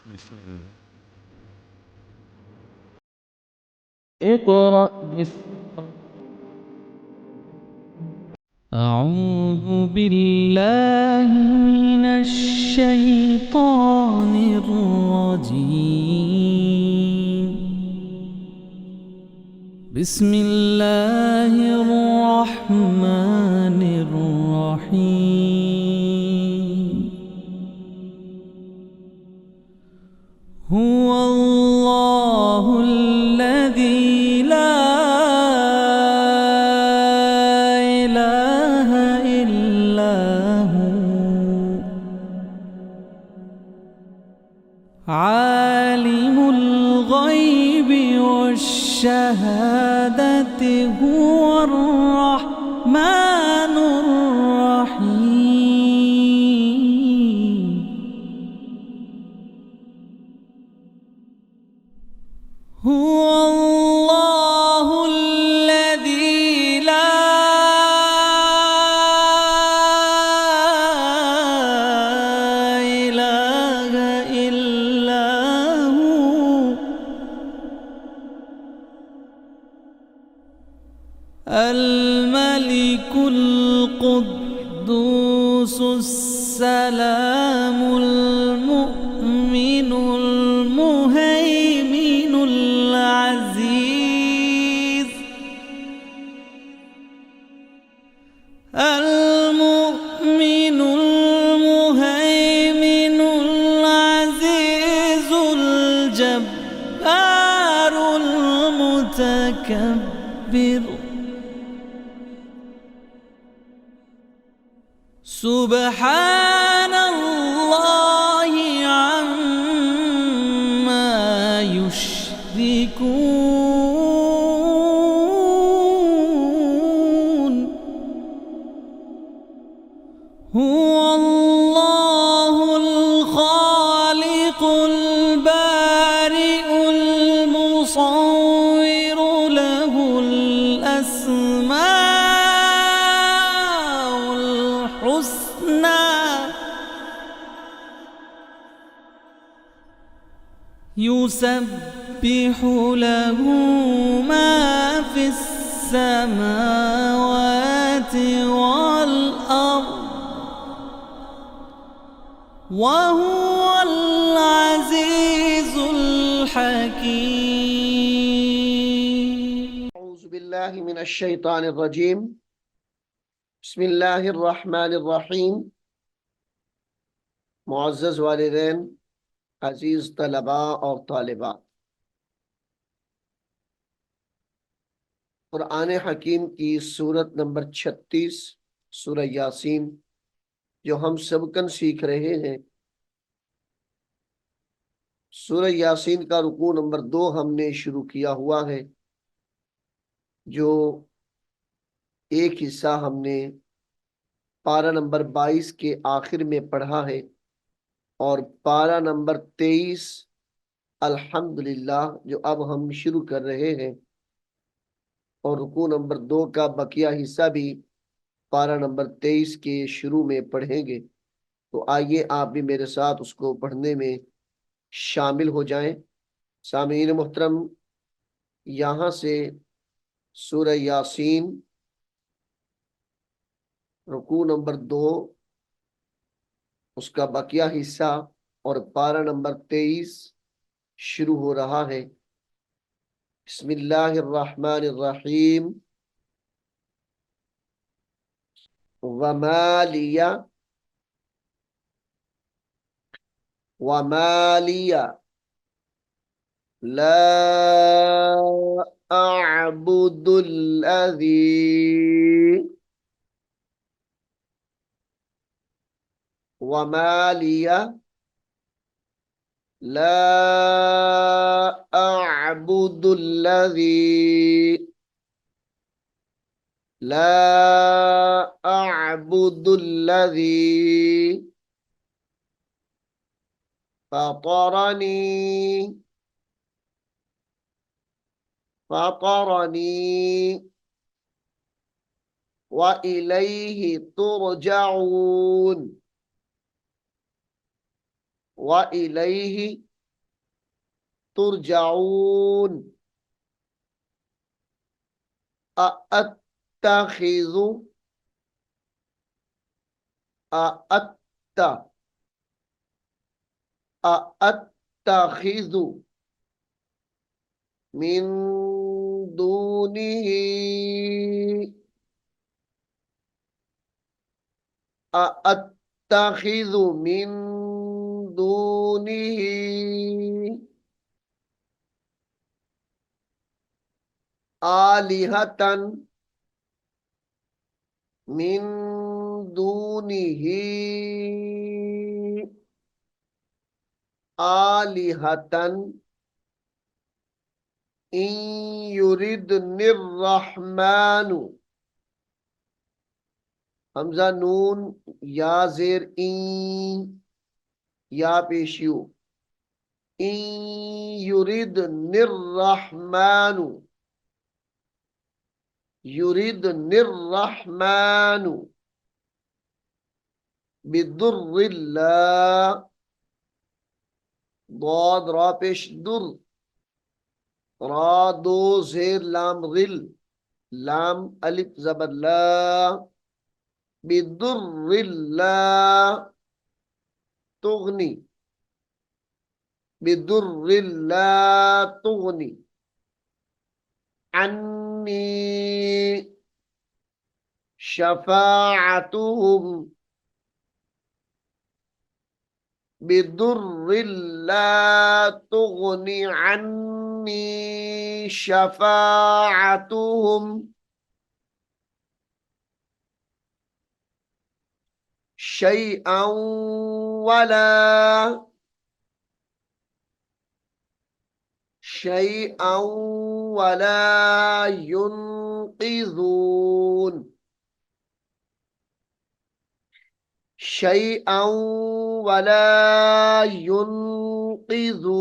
بسم الله. اقرأ باسم أعوذ بالله من الشيطان الرجيم. بسم الله الرحمن الرحيم. هو الله الذي لا إله إلا هو عالم الغيب والشهادة هو الرحمن الرحيم. هو الله الذي لا إله إلا هو الملك القدوس السلام المؤمن المهيمن العزيز المؤمن المهيمن العزيز الجبار المتكبر سبحان الله عما يشركون. هو الله الخالق البارئ المصور له الأسماء الحسنى يسبح له ما في السماوات والأرض وهو العزيز الحكيم. أعوذ بالله من الشيطان الرجيم. بسم الله الرحمن الرحيم. मुअज़्ज़ज़ वालिदैन, अजीज तलबा और तालिबात, कुरान हकीम की सूरत नंबर 36 सूरह यासीन जो हम सबकन सीख रहे हैं। सूरह यासीन का रुकू नंबर 2 हमने शुरू किया हुआ है, जो एक हिस्सा हमने पारा नंबर 22 के आखिर में पढ़ा है और पारा नंबर 23 अल्हम्दुलिल्लाह जो अब हम शुरू कर रहे हैं, और रुकू नंबर 2 का बकिया हिस्सा भी पारा नंबर 23 के शुरू में पढ़ेंगे। तो आइए आप भी मेरे साथ उसको पढ़ने में शामिल हो जाएं। सामीन मोहतरम, यहाँ से सूरह यासीन रुकू नंबर 2 उसका बकिया हिस्सा और पारा नंबर 23 शुरू हो रहा है। बिस्मिल्लाहिर्रहमानिर्रहीम। वमालिया वमालिया ला अअबुदुल्लज़ी वमालिया ला अअबुदुल्लज़ी ला अअबुदुल्लज़ी फतरनी फतरनी व इलैहि तुरजाऊन व इलैहि तुरजाऊन। अअत्तखिज़ु, अअत्त अअत्तखिज़ु मिन दूनिही, अअत्तखिज़ु मिन दूनिही आलिहतन, मिन दूनिही आलिहतन इन युरिदनिर्रहमानु। हमजा नून या जेर इन, या पेशियो। इन युरिदनिर्रहमानु, युरिदनिर्रहमानु बिदुर्रिल्लाह, ضاد را पेश दुर, रा दो जेर लाम रिल, लाम अलिफ जबर ला, बिदुर्रिल्लाह तुगनी, बिदुर्रिल्लाह तुगनी अन्नी शफाअतुहुम, बिदुर्रिल्लाह तुगनी अन्नी शफाअतुहुम शैअन वला, शैअन वला युनक़िज़ून, शैअन वला युनक़िज़ून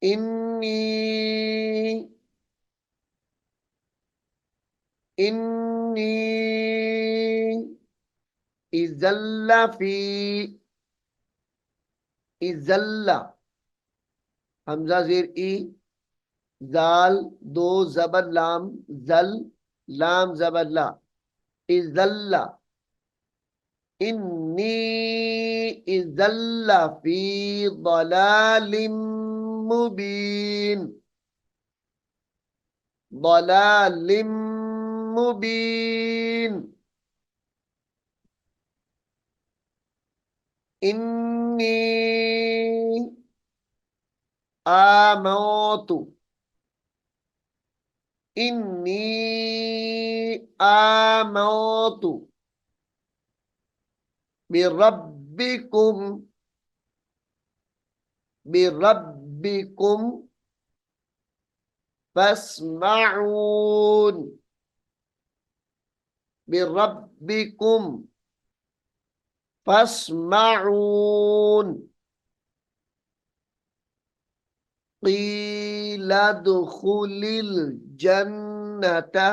इन्नी, इन्नी इज़ल्ला फी, इज़ल्ला हमजा जेर ई, जाल दो जबर लाम जल, लाम जबर ला, इज़ल्ला इन्नी इज़ल्ला फी ضलालिम मुबीन, ضलालिम मुबीन इन्नी आमौतु, इन्नी आमौतु बिरब्बिकुम, बिरब्बिकुम फस्मऊन, बिरब्बिकुम फस्मऊन क़ीला दुखुलिल जन्नता,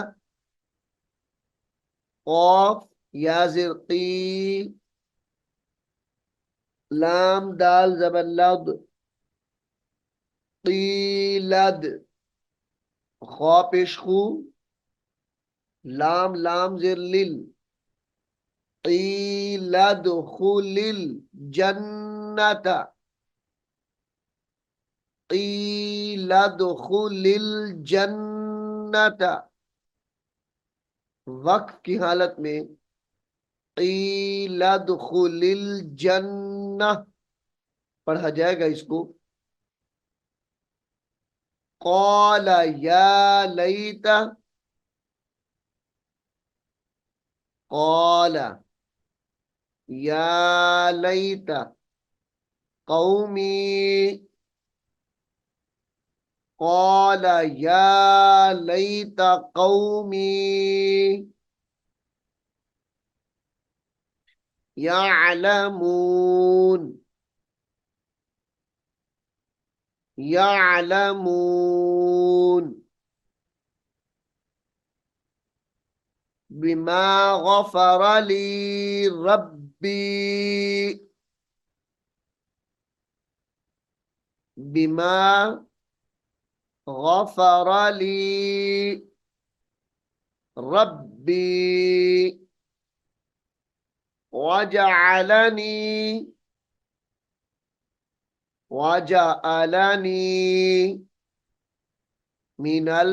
क़ाफ या ज़ेर क़ी, लाम दाल ज़बर लद, क़ीलद ख़ा पेश खू, लाम लाम ज़ेर लिल, क़ीला दुखुलिल जन्नता, क़ीला दुखुलिल जन्नता, वक्फ की हालत में क़ीला दुखुलिल जन्नह पढ़ा जाएगा इसको। क़ाला या लैता, क़ाला या लैता कौमी, क़ाला या लैता कौमी यअलमून, यअलमून बिमा गफ़र ली रब्बी, बिमा गफर ली रब्बी वजअलनी मिनल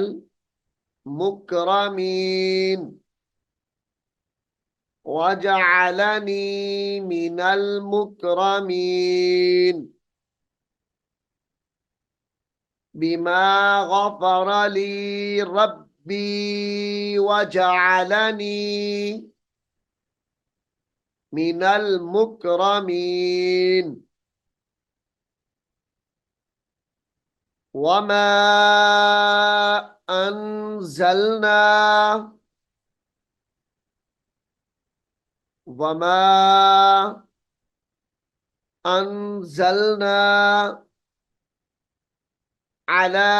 मुकरमीन वजअलनी मिनल मुकरमीन बिमा गफर ली रब्बी वजअलनी मिनल मुकरमीन वमा अंज़लना वमा अंज़लना अला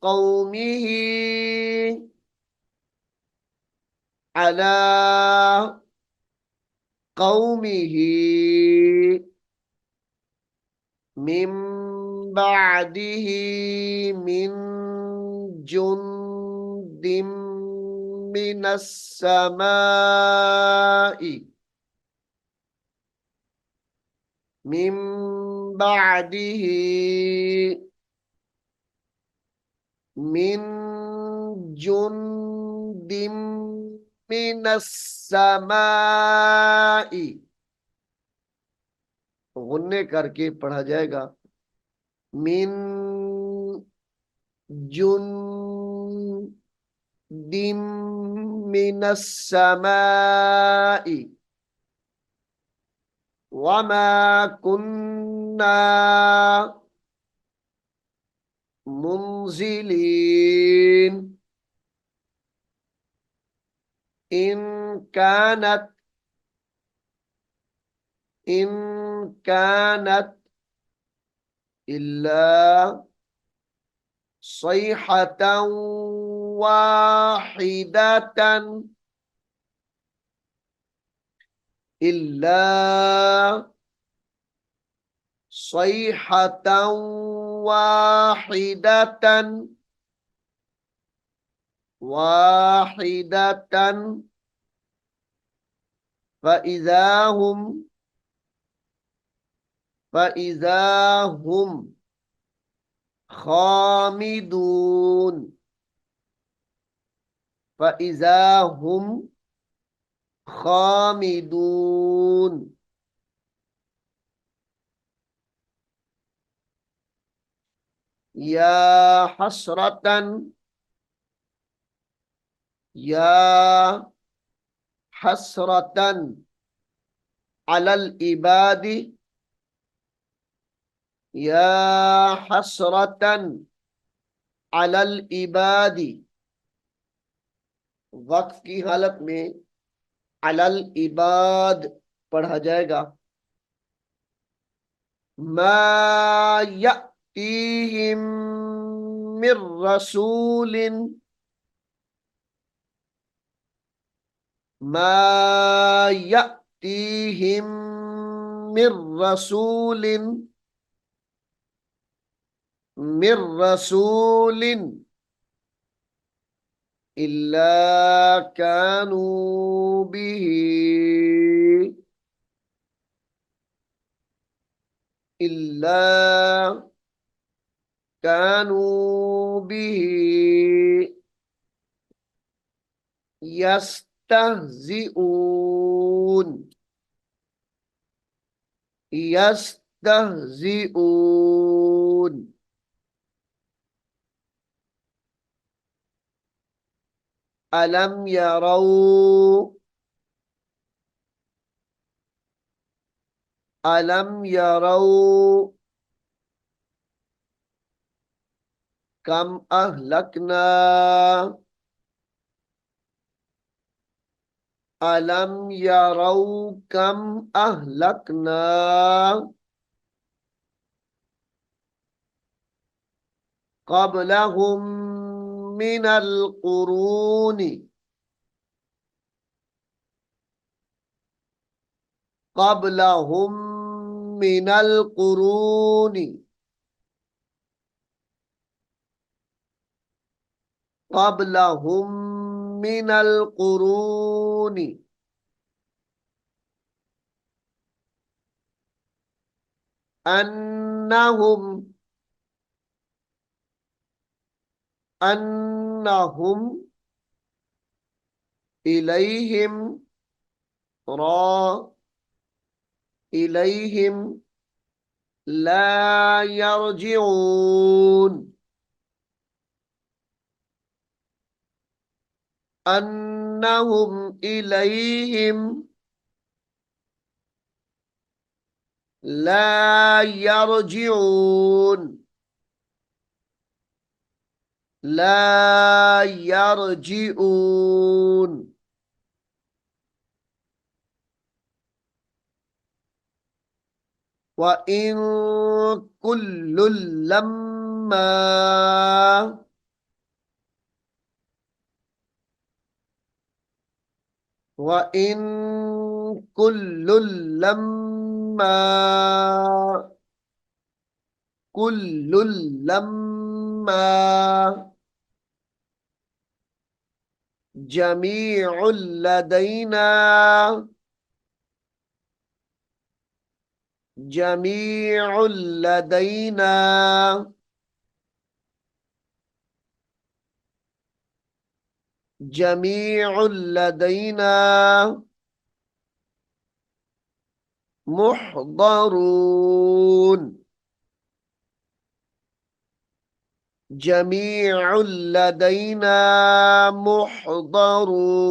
कौमिही अला कौमिही मिन बादिही मिन जुन्दिम मिनस समाई मिन बादिही मिन जुन्दिम मिनस समाई गुन्ने करके पढ़ा जाएगा। मिन जुन्दिम मिनस समाई वमा कुन्ना मुंजिलीन इन कानत इल्ला सैहतन वाहिदतन इल्ला सैहतन वाहिदतन फ़इज़ा हुम खामिदून फ़इज़ा हुम खामिदून या हसरतन या हसरतन अलल इबादी या हसरतन अलल इबादी वक्फ की हालत में अलल इबाद पढ़ा जाएगा। मा यअतीहिम मिर रसूलिन मा यअतीहिम मिर रसूलिन इल्ला कानू बिही इल्ला कानू बिही यस्तहजिऊन यस्तहजिऊन अलम यरौ अलम यरौ कम अहलकना अलम यरौ कम अहलकना क़ब्लहुम मिनल क़ुरूनी क़ब्लहुम मिनल क़ुरूनी क़ब्लहुम मिनल क़ुरूनी अन्नहुम अन्नहुम इलैहिम इलैहिम ला यरजिऊन अन्नहुम इलैहिम ला यरजिऊन ला यरजिऊन व इन कुल्लुल लम्मा व इन कुल्लुल लम्मा कुल्लुल लम्मा जमीउल लदैना जमीउल लदैना जमीउल लदैना मुहदरून जमीउल लदैना मुहदरून।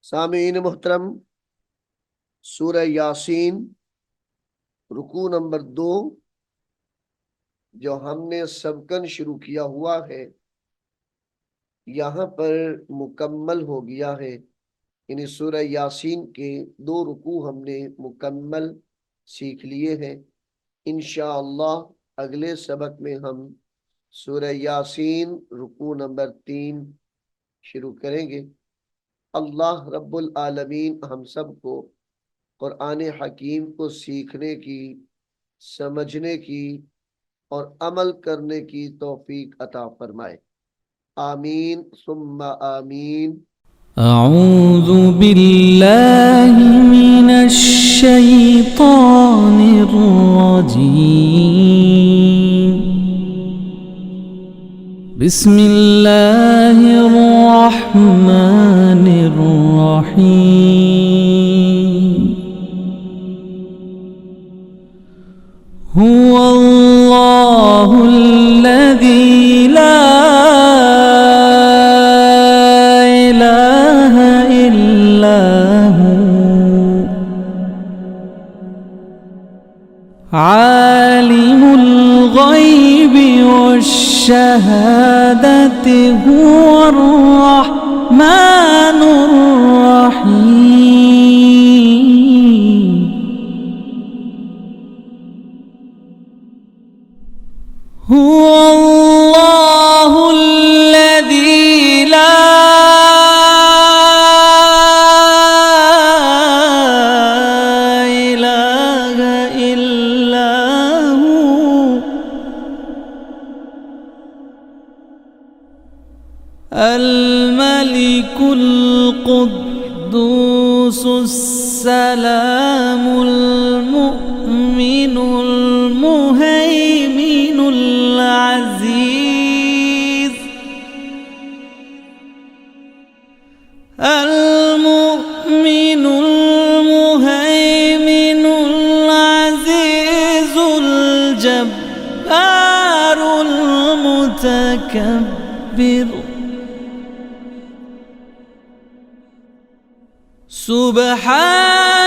सामीन मुहतरम, सूरह यासीन रुकू नंबर 2 जो हमने सबकन शुरू किया हुआ है यहाँ पर मुकम्मल हो गया है। यानी सूरह यासीन के 2 रुकू हमने मुकम्मल सीख लिए हैं। इंशाअल्लाह अगले सबक में हम सूरह यासीन रुकू नंबर 3 शुरू करेंगे। अल्लाह रब्बुल आलमीन हम सब को कुरान हकीम को सीखने की, समझने की और अमल करने की तौफीक अता फरमाए। आमीन सुम्मा आमीन। अऊज़ु बिल्लाहि मिनश शैतानिर रजीम। बिस्मिल्लाहिर रहमानिर रहीम। हुवल्लाहुल्लज़ी ला आलिमुल गैबि वश्शहादति हुवर रहमानुर रहीम। हुवल्लाहुल्लज़ी ला अल-मलिकुल कुद्दूसुस सलामुल मुअ्मिनुल मुहैमिनुल अज़ीज़ अल-मुअ्मिनुल मुहैमिनुल अज़ीज़ुल जब्बारुल मुतकब्बिर। सुब्हान